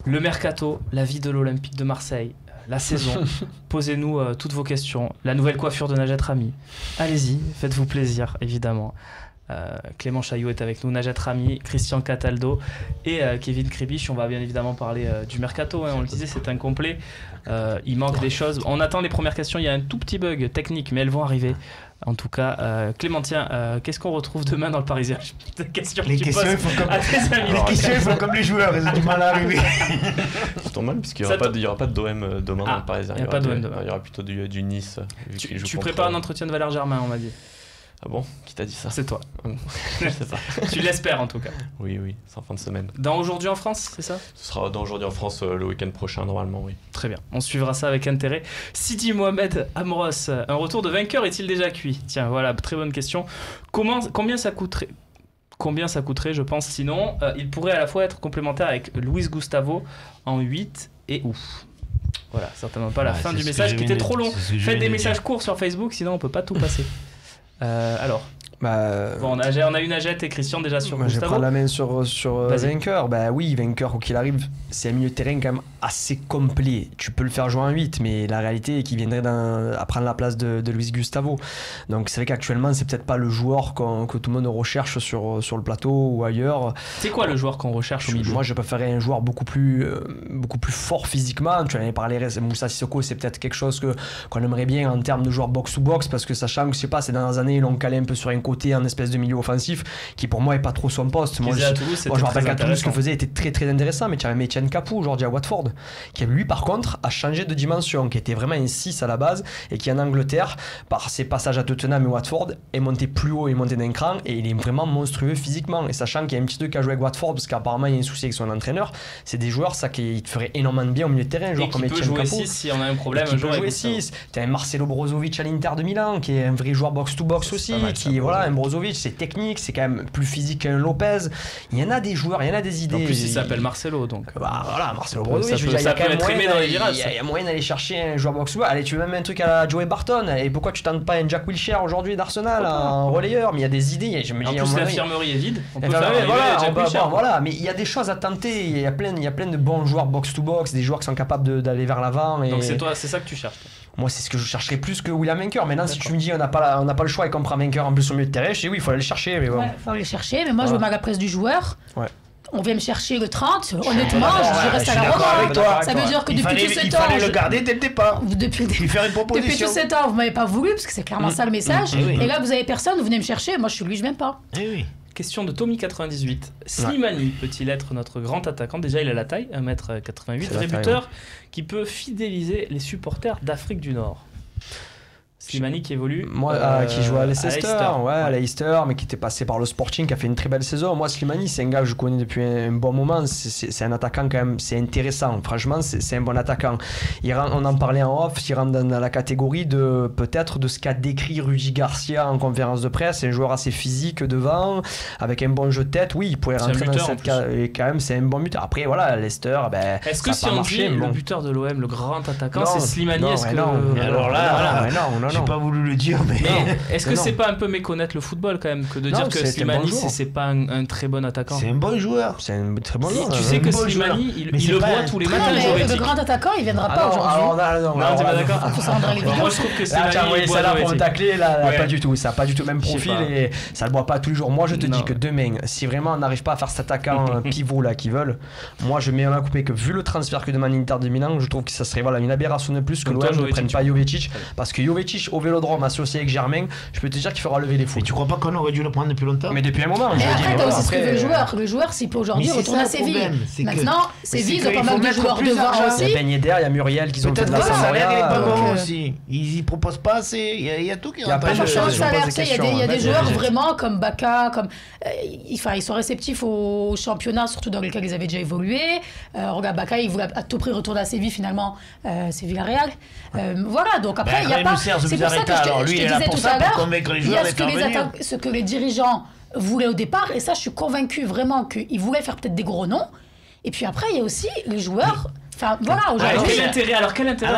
Le mercato, la vie de l'Olympique de Marseille, la saison. Posez-nous toutes vos questions. La nouvelle coiffure de Najat Rami. Allez-y, faites-vous plaisir, évidemment. Clément Chaillot est avec nous, Najat Rami, Christian Cataldo et Kevin Kribisch. On va bien évidemment parler du mercato, hein. On le disait, c'est incomplet, il manque des choses. On attend les premières questions, il y a un tout petit bug technique mais elles vont arriver. En tout cas, Clément, tiens, qu'est-ce qu'on retrouve demain dans le Parisien? Les questions, ils font comme les joueurs, ils ont du mal à arriver. C'est normal, puisqu'il n'y aura pas d'OM demain dans le Parisien. Il y aura plutôt du Nice. Tu prépares un entretien de Valère Germain, on m'a dit. Ah bon? Qui t'a dit ça? C'est toi. Je sais pas. Tu l'espères en tout cas. Oui, c'est en fin de semaine. Dans Aujourd'hui en France, c'est ça? Ce sera dans Aujourd'hui en France le week-end prochain, normalement, oui. Très bien, on suivra ça avec intérêt. Sidi Mohamed Amros, un retour de vainqueur est-il déjà cuit? Tiens, voilà, très bonne question. Combien ça coûterait, je pense, sinon il pourrait à la fois être complémentaire avec Luis Gustavo en 8 et ouf. Voilà, certainement pas la fin du message qui était trop long. Faites des messages courts sur Facebook, sinon on peut pas tout passer. Alors bon, on a eu Najat et Christian déjà sur Gustavo. Je vais prendre la main sur vainqueur. Oui, vainqueur, quoi qu'il arrive, c'est un milieu de terrain quand même assez complet. Tu peux le faire jouer en 8, mais la réalité est qu'il viendrait à prendre la place de Luis Gustavo. Donc c'est vrai qu'actuellement, c'est peut-être pas le joueur que tout le monde recherche sur le plateau ou ailleurs. C'est quoi le joueur qu'on recherche au milieu? Moi, je préférerais un joueur beaucoup plus fort physiquement. Tu en avais parlé, Moussa Sissoko, c'est peut-être quelque chose qu'on aimerait bien en termes de joueur box-to-box, parce que sachant que, je sais pas, ces dernières années, ils l'ont calé un peu sur un côté, en espèce de milieu offensif, qui pour moi est pas trop son poste. Moi, je rappelle qu'à Toulouse, ce qu'il faisait était très très intéressant, mais tu avais Etienne Capou aujourd'hui à Watford, qui lui par contre a changé de dimension, qui était vraiment un 6 à la base, et qui en Angleterre, par ses passages à Tottenham et Watford, est monté plus haut et monté d'un cran, et il est vraiment monstrueux physiquement. Et sachant qu'il y a un petit truc à jouer avec Watford, parce qu'apparemment il y a un souci avec son entraîneur, c'est des joueurs ça qui te ferait énormément de bien au milieu de terrain, genre comme Etienne Capou. 6 si on a un problème, qui peut jouer 6. Tu as un Marcelo Brozovic à l'Inter de Milan, qui est un vrai joueur box-to-box aussi, un Brozovic, c'est technique, c'est quand même plus physique qu'un Lopez. Il y en a des joueurs, il y en a des idées. En plus, il s'appelle Marcelo, donc. Voilà, Marcelo Brozovic. Il y a moyen d'aller chercher un joueur box-to-box. Allez, tu veux même un truc à la Joey Barton. Et pourquoi tu tentes pas un Jack Wilshere aujourd'hui d'Arsenal en relayeur? Mais il y a des idées. En plus, l'infirmerie est vide. On peut voilà, mais il y a des choses à tenter. Il y a plein de bons joueurs box-to-box, des joueurs qui sont capables d'aller vers l'avant. Donc c'est ça que tu cherches. Moi, c'est ce que je chercherais plus que William Vainqueur. Maintenant, si tu me dis on n'a pas le choix et qu'on prend Vainqueur en plus au milieu de terrain, je dis oui, il faut aller le chercher. Mais bon. Ouais, il faut aller le chercher. Mais moi, je me mets à la place du joueur. Ouais. On vient me chercher le 30. Honnêtement, je reste à la revanche. Ça veut dire que depuis tout ce temps. Il fallait le garder dès le départ. Lui faire une proposition. Depuis tout ce temps, vous m'avez pas voulu, parce que c'est clairement ça le message. Et là, vous avez personne, vous venez me chercher. Moi, je viens pas. Oui. Question de Tommy98. Slimani peut-il être notre grand attaquant? Déjà, il a la taille, 1m88, vrai buteur, qui peut fidéliser les supporters d'Afrique du Nord. Slimani qui évolue. Qui joue à Leicester. À Leicester, mais qui était passé par le Sporting, qui a fait une très belle saison. Moi, Slimani, c'est un gars que je connais depuis un bon moment. C'est un attaquant quand même, c'est intéressant. Franchement, c'est un bon attaquant. On en parlait en off, il rentre dans la catégorie peut-être de ce qu'a décrit Rudy Garcia en conférence de presse. C'est un joueur assez physique devant, avec un bon jeu de tête. Oui, il pourrait rentrer dans cette catégorie. Et quand même, c'est un bon buteur. Après, voilà, Leicester, est-ce que si on dit le buteur de l'OM, le grand attaquant, c'est Slimani? Alors là, non. J'ai pas voulu le dire, mais. Est-ce que c'est pas un peu méconnaître le football quand même que de dire que Slimani c'est pas un très bon attaquant? C'est un bon joueur. C'est un très bon joueur. Tu sais que Slimani, il le voit tous les matins. Le grand attaquant, il viendra pas aujourd'hui. Non, t'es pas d'accord? Moi je trouve que Slimani. T'as envoyé ça là pour me tacler, là, pas du tout. Ça n'a pas du tout le même profil et ça le boit pas tous les jours. Moi je te dis que demain, si vraiment on n'arrive pas à faire cet attaquant pivot là qu'ils veulent, moi je mets à couper que vu le transfert que demande l'Inter de Milan, je trouve que ça serait une aberration de plus que l'OM ne prenne pas Jovetic, parce que Jovetic au Vélodrome associé avec Germain, je peux te dire qu'il fera lever les fous. Et tu crois pas qu'on aurait dû le prendre depuis longtemps? Mais depuis un moment. Mais après, t'as aussi ce que veut le joueur. Le joueur, s'il peut aujourd'hui retourner à Séville. Maintenant, Séville, ils ont pas mal de joueurs devant aussi. Il y a Ben Yedder, il y a Muriel qui ont fait de la salaire, il est pas bon aussi. Ils proposent pas assez. Il y a tout qui est en train de changer. Il y a des joueurs vraiment comme Baka, ils sont réceptifs au championnat, surtout dans lequel ils avaient déjà évolué. Regarde, Baka, il voulait à tout prix retourner à Séville, finalement, c'est Villarreal. Voilà, donc après, il n'y a pas. C'est pour ça que je te disais tout à l'heure, il y a ce que les dirigeants voulaient au départ, et ça, je suis convaincu vraiment qu'ils voulaient faire peut-être des gros noms. Et puis après, il y a aussi les joueurs. Enfin, voilà, aujourd'hui. Quel intérêt alors,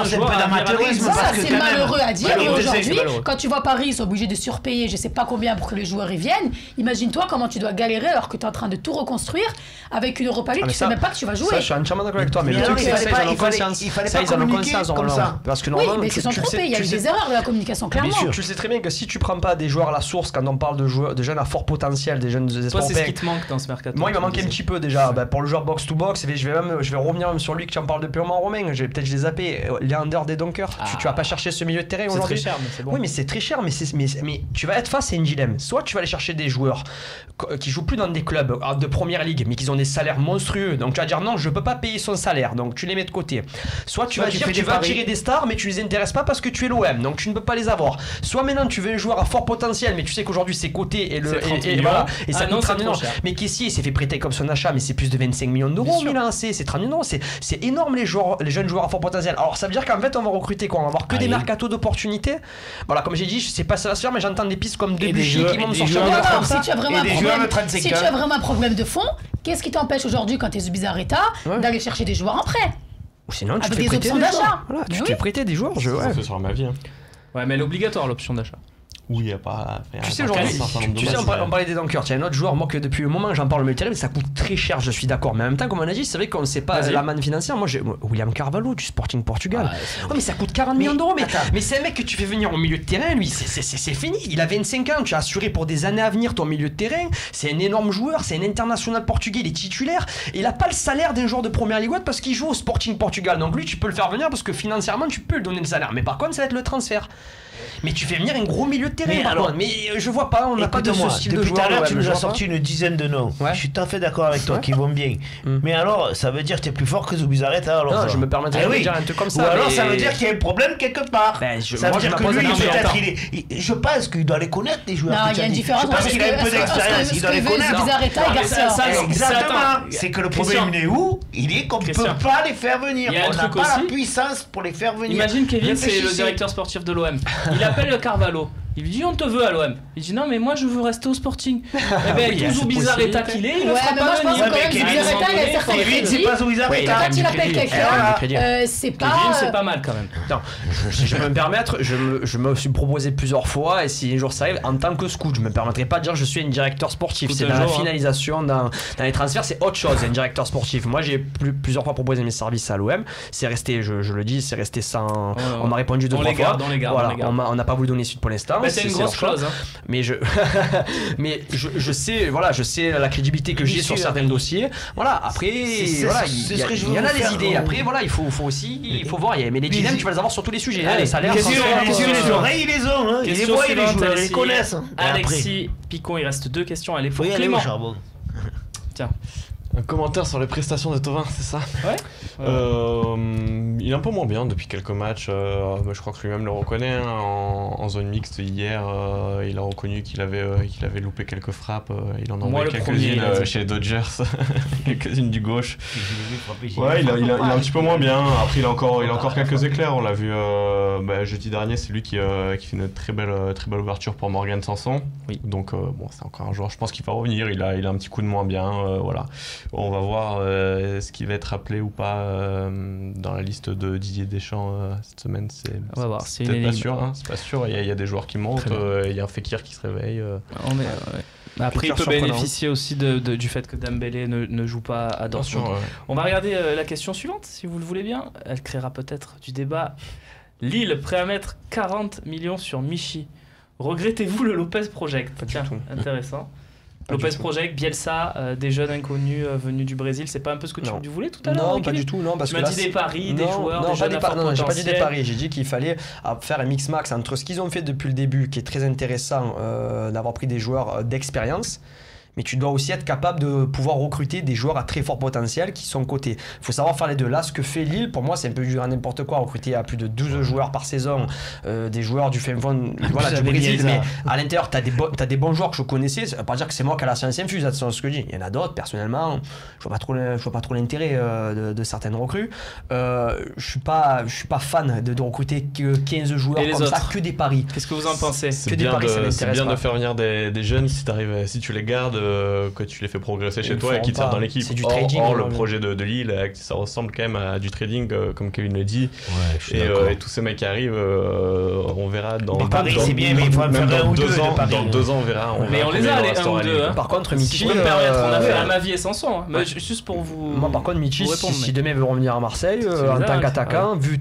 c'est un peu d'amateurisme. Ça, c'est malheureux à dire. Mais aujourd'hui, quand tu vois Paris, ils sont obligés de surpayer je sais pas combien pour que les joueurs y viennent. Imagine-toi comment tu dois galérer alors que tu es en train de tout reconstruire avec une Europa League, tu sais même pas que tu vas jouer. Ça, je suis entièrement d'accord avec toi, mais le truc, c'est que ça, il fallait pas communiquer comme ça. Parce que normalement, oui, mais ils se sont trompés, il y a eu des erreurs de la communication, clairement. Tu sais très bien que si tu prends pas des joueurs à la source, quand on parle de jeunes à fort potentiel, des jeunes espoirs. Toi, c'est ce qui te manque dans ce mercato. Moi, il m'a manqué un petit peu déjà. Pour le joueur box-to-box, je vais revenir même sur lui que tu en parles depuis un moment, Romain. Peut-être je l'ai zappé. Leander des Dunkers. Tu vas pas chercher ce milieu de terrain aujourd'hui. C'est très cher, mais c'est bon. Oui, mais c'est très cher, mais tu vas être face à une dilemme. Soit tu vas aller chercher des joueurs qui jouent plus dans des clubs de première ligue, mais qui ont des salaires monstrueux. Donc tu vas dire non, je peux pas payer son salaire. Donc tu les mets de côté. Soit tu vas dire tu vas attirer des stars, mais tu les intéresses pas parce que tu es l'OM. Donc tu ne peux pas les avoir. Soit maintenant tu veux un joueur à fort potentiel, mais tu sais qu'aujourd'hui c'est coté et ça coûte 30 millions. Mais Kessié s'est fait prêter comme son achat, mais c'est plus de 25 millions d'euros. Mais là, c'est 30 millions. C'est énorme les jeunes joueurs à fort potentiel. Alors ça veut dire qu'en fait on va recruter quoi? On va avoir que des mercatos d'opportunités. Voilà, comme j'ai dit, je sais pas ça va se faire, mais j'entends des pistes comme Debuchy qui vont me sortir. Si tu as vraiment un problème de fond, qu'est-ce qui t'empêche aujourd'hui quand tu es Zubizarreta d'aller chercher des joueurs en prêt? Ou sinon tu te fais prêter des joueurs. Voilà, tu te fais prêter des joueurs. Ça fait sur ma vie. Ouais, mais elle est obligatoire l'option d'achat. Oui, il n'y a pas. Tu sais, aujourd'hui, on parlait des Dunkers. Il y a un autre joueur, moi, que depuis le moment j'en parle, mais ça coûte très cher, je suis d'accord. Mais en même temps, comme on a dit, c'est vrai qu'on ne sait pas la manne financière. Moi, j'ai William Carvalho du Sporting Portugal. Mais ça coûte 40 millions d'euros. Mais c'est un mec que tu fais venir au milieu de terrain, lui, c'est fini. Il a 25 ans, tu as assuré pour des années à venir ton milieu de terrain. C'est un énorme joueur, c'est un international portugais, il est titulaire. Et il n'a pas le salaire d'un joueur de première ligue parce qu'il joue au Sporting Portugal. Donc lui, tu peux le faire venir parce que financièrement, tu peux lui donner le salaire. Mais par contre, ça va être le transfert. Mais tu fais venir un gros milieu de terrain. Mais je vois pas, on n'a pas de ce style de joueur. Depuis tout à l'heure, tu nous as sorti une dizaine de noms. Je suis tout à fait d'accord avec toi, qui vont bien. Mais alors, ça veut dire que tu es plus fort que Zubizarreta. Non, je me permets de dire un truc comme ça. Ou alors, ça veut dire qu'il y a un problème quelque part. Ça veut dire que lui, peut-être, je pense qu'il doit les connaître, les joueurs. Non, il y a une différence. Parce qu'il a un peu d'expérience, il doit les connaître. Zubizarreta et Garcia. Exactement. C'est que le problème, il est où? Il est qu'on ne peut pas les faire venir. On n'a pas la puissance pour les faire venir. Imagine Kevin, c'est le directeur sportif de l'OM. Il appelle le Carvalho. Il lui dit on te veut à l'OM. Il dit non mais moi je veux rester au Sporting. Eh ben tout Zubizarreta qu'il est, il le fera pas venir. Zubizarreta il a certains crédits. Quand il appelle quelqu'un, c'est pas. Kevin c'est pas mal quand même. Non, je peux me permettre, je me suis proposé plusieurs fois et si un jour ça arrive en tant que scout, je me permettrai pas de dire je suis un directeur sportif. C'est dans la finalisation, dans les transferts, c'est autre chose. Un directeur sportif. Moi j'ai plusieurs fois proposé mes services à l'OM. C'est resté, je le dis, c'est resté sans. On m'a répondu 2-3 fois. Voilà, on n'a pas voulu donner suite pour l'instant. C'est une grosse chose. Mais je sais la crédibilité que j'ai sur certains dossiers. Voilà, après, il y en a des idées. Après, voilà, il faut voir. Mais les dilemmes, tu vas les avoir sur tous les sujets. Les salaires, les oreilles, ils les ont. Ils les voient, ils les connaissent. Alexis Picon, il reste 2 questions. Allez, pour Clément. Tiens. Un commentaire sur les prestations de Thauvin, c'est ça? Ouais. Il est un peu moins bien depuis quelques matchs. Je crois que lui-même le reconnaît. En zone mixte hier, il a reconnu qu'il avait loupé quelques frappes. Il en a envoyé quelques-unes chez les Dodgers, quelques-unes du gauche. Ouais, il est un petit peu moins bien. Après, il a encore quelques éclairs. On l'a vu jeudi dernier. C'est lui qui fait une très belle ouverture pour Morgan Sanson. Oui. Donc c'est encore un joueur. Je pense qu'il va revenir. Il a un petit coup de moins bien. Voilà. On va voir ce qui va être appelé ou pas dans la liste de Didier Deschamps cette semaine. On va voir. C'est peut-être pas sûr. C'est pas sûr. Il y a des joueurs qui montent. Il y a un Fekir qui se réveille. Après, il peut bénéficier aussi du fait que Dembélé ne joue pas à Dortmund. On va regarder la question suivante, si vous le voulez bien. Elle créera peut-être du débat. Lille, prêt à mettre 40 millions sur Michy. Regrettez-vous le Lopez Project? Tiens, intéressant. Lopez Project, Bielsa, des jeunes inconnus venus du Brésil, c'est pas un peu ce que tu voulais tout à l'heure? Non, pas du tout. Non, parce tu m'as dit des paris, des joueurs, des jeunes à fort potentiel. Non, j'ai pas dit des paris. J'ai dit qu'il fallait faire un mix-max entre ce qu'ils ont fait depuis le début, qui est très intéressant, d'avoir pris des joueurs d'expérience. Mais tu dois aussi être capable de pouvoir recruter des joueurs à très fort potentiel qui sont cotés. Il faut savoir faire les deux. Là, ce que fait Lille, pour moi, c'est un peu du n'importe quoi. Recruter à plus de 12 joueurs par saison, des joueurs du fin fond du Brésil. Mais à l'intérieur, tu as des bons joueurs que je connaissais. Ça veut pas dire que c'est moi qui ai la science infuse, c'est ce que je dis. Il y en a d'autres, personnellement, je vois pas trop l'intérêt de certaines recrues. Je suis pas fan de recruter que 15 joueurs comme ça, que des paris. Qu'est-ce que vous en pensez? C'est bien de faire venir des jeunes si tu les gardes. que tu les fais progresser chez toi et qu'ils te servent dans l'équipe. C'est du trading. Or le projet de Lille, ça ressemble quand même à du trading, comme Kevin le dit. Et tous ces mecs qui arrivent, on verra dans Paris, c'est bien, mais il faut faire un ou deux ans. Dans 2 ans, on verra. Mais on les a, les 1 ou 2. Par contre, Michi. Si je peux me permettre, on a fait à ma vie et Sanson. Juste pour vous. Moi, par contre, Michi, si demain veut revenir à Marseille, en tant qu'attaquant, vu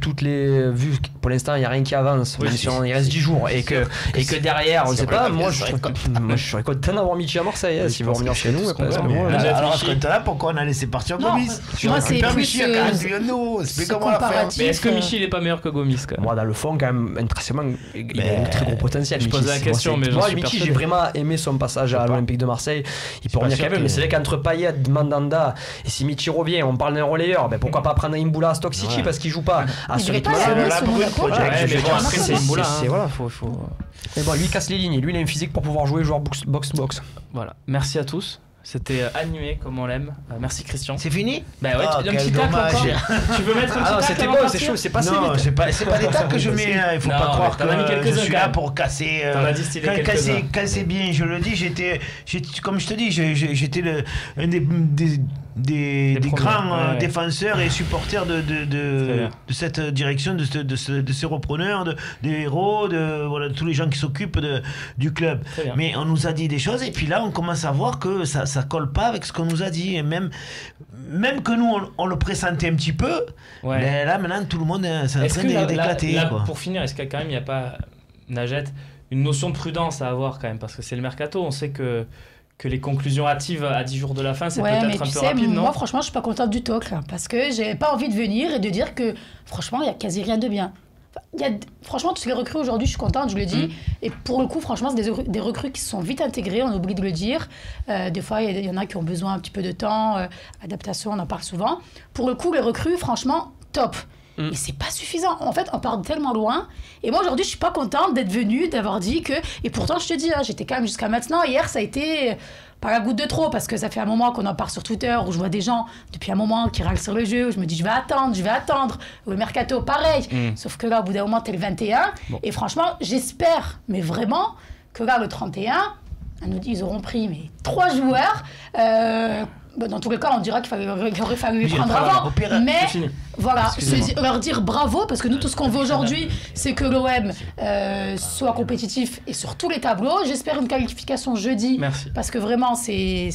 pour l'instant, il n'y a rien qui avance, même si il reste 10 jours, et que derrière, on ne sait pas, moi, je serais content d'avoir Michi à Marseille, s'il veut revenir chez nous. Alors, à ce compte-là, pourquoi on a laissé partir Gomis? Moi, c'est plus Michi à 40 millions, c'est comment on va faire? Mais est-ce que Michi, il est pas meilleur que Gomis, quand même? Moi, dans le fond, quand même, intrinsèquement, il a un très gros potentiel. Je pose la question, mais moi, Michi, j'ai vraiment aimé son passage à l'Olympique de Marseille. Il peut revenir quand même, mais c'est vrai qu'entre Payet, Mandanda, et si Michi revient, on parle d'un relayeur, pourquoi pas prendre Imboula à Stoke City parce qu'il joue pas à ce rythme-là. Mais bon, après, c'est Imboula. Voilà, mais bon, lui, il casse les lignes. Lui, il a une physique pour pouvoir jouer joueur box-box. Voilà. Merci à tous. C'était animé comme on l'aime. Merci Christian. C'est fini? Bah ouais, un petit tacle encore. Tu veux mettre un petit tacle? C'était bon, c'est chaud, c'est passé vite. C'est pas des tacles que je mets, il faut pas croire que je suis là pour casser. Quand c'est bien, je le dis, comme je te dis, j'étais un des grands défenseurs et supporters de cette direction, de ces repreneurs, des héros, de tous les gens qui s'occupent du club. Mais on nous a dit des choses et puis là on commence à voir que ça colle pas avec ce qu'on nous a dit. Et même que nous on le pressentait un petit peu, mais là maintenant tout le monde est en train d'éclater. Pour finir, est-ce qu'il n'y a pas, Najette, une notion de prudence à avoir quand même, parce que c'est le mercato, on sait que les conclusions hâtives à 10 jours de la fin, c'est peut-être un peu rapide, non? Moi, franchement, je suis pas contente du talk, là, parce que j'ai pas envie de venir et de dire que, franchement, il y a quasi rien de bien. Franchement, tous les recrues aujourd'hui, je suis contente, je le dis. Et pour le coup, franchement, c'est des recrues qui se sont vite intégrées, on oublie de le dire. Des fois, il y en a qui ont besoin un petit peu de temps, adaptation, on en parle souvent. Pour le coup, les recrues, franchement, top. Mais c'est pas suffisant. En fait, on part tellement loin. Et moi, aujourd'hui, je suis pas contente d'être venue, d'avoir dit que... Et pourtant, je te dis, j'étais quand même jusqu'à maintenant. Hier, ça a été pas la goutte de trop, parce que ça fait un moment qu'on en parle sur Twitter, où je vois des gens, depuis un moment, qui râlent sur le jeu, où je me dis, je vais attendre. Le mercato, pareil. Sauf que là, au bout d'un moment, t'es le 21. Bon. Et franchement, j'espère, mais vraiment, que là, le 31, ils auront pris 3 joueurs... dans tous les cas, on dira qu'il aurait fallu les prendre avant. Mais voilà, leur dire bravo, parce que nous, tout ce qu'on veut aujourd'hui, c'est que l'OM soit compétitif et sur tous les tableaux. J'espère une qualification jeudi. Merci. Parce que vraiment, c'est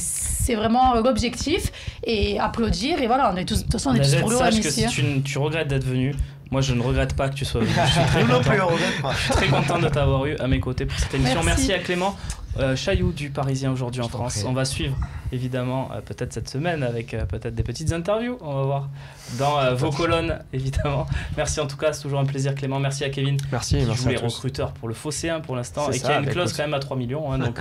vraiment l'objectif. Et applaudir. Et voilà, de toute façon, on est tous pour l'OM ici. Sache que si tu regrettes d'être venu, moi, je ne regrette pas que tu sois venu. Je suis très content de t'avoir eu à mes côtés pour cette émission. Merci à Clément Chailloux du Parisien aujourd'hui en France. On va suivre évidemment peut-être cette semaine avec peut-être des petites interviews, on va voir dans vos colonnes évidemment. Merci en tout cas, c'est toujours un plaisir Clément. Merci à Kevin qui joue les recruteurs pour le Phocéen pour l'instant et qui a une clause quand même à 3 millions donc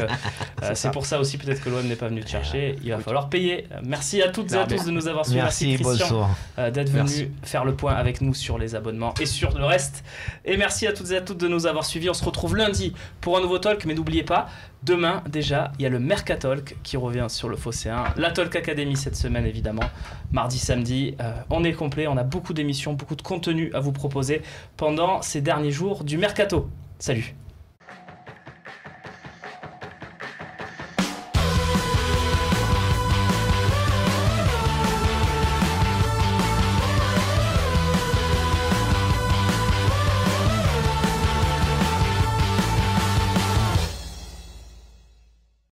c'est pour ça aussi peut-être que l'OM n'est pas venu te chercher, il va falloir payer. Merci à toutes et à tous de nous avoir suivis. Merci Christian d'être venu faire le point avec nous sur les abonnements et sur le reste, et merci à toutes et à toutes de nous avoir suivis. On se retrouve lundi pour un nouveau talk, mais n'oubliez pas, demain déjà il y a le Mercatalk qui revient sur le Phocéen, la Talk Academy cette semaine évidemment, mardi, samedi, on est complet, on a beaucoup d'émissions, beaucoup de contenu à vous proposer pendant ces derniers jours du Mercato. Salut.